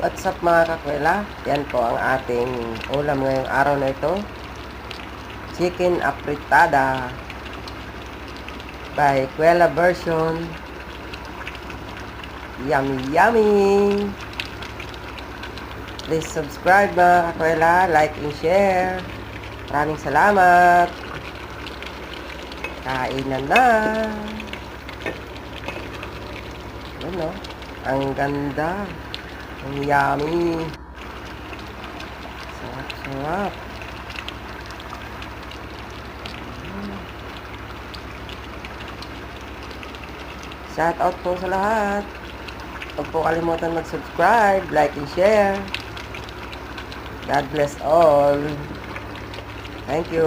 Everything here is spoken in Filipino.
What's up mga kakwela? Yan po ang ating ulam ngayong araw na ito. Chicken apritada by Kwela version. Yummy yummy! Please subscribe mga kakwela, like and share. Maraming salamat. Kainan na. Ano? Ang ganda. Ang yummy. Sarap-sarap. Shout out po sa lahat. Huwag po kalimutan mag-subscribe, like, and share. God bless all. Thank you.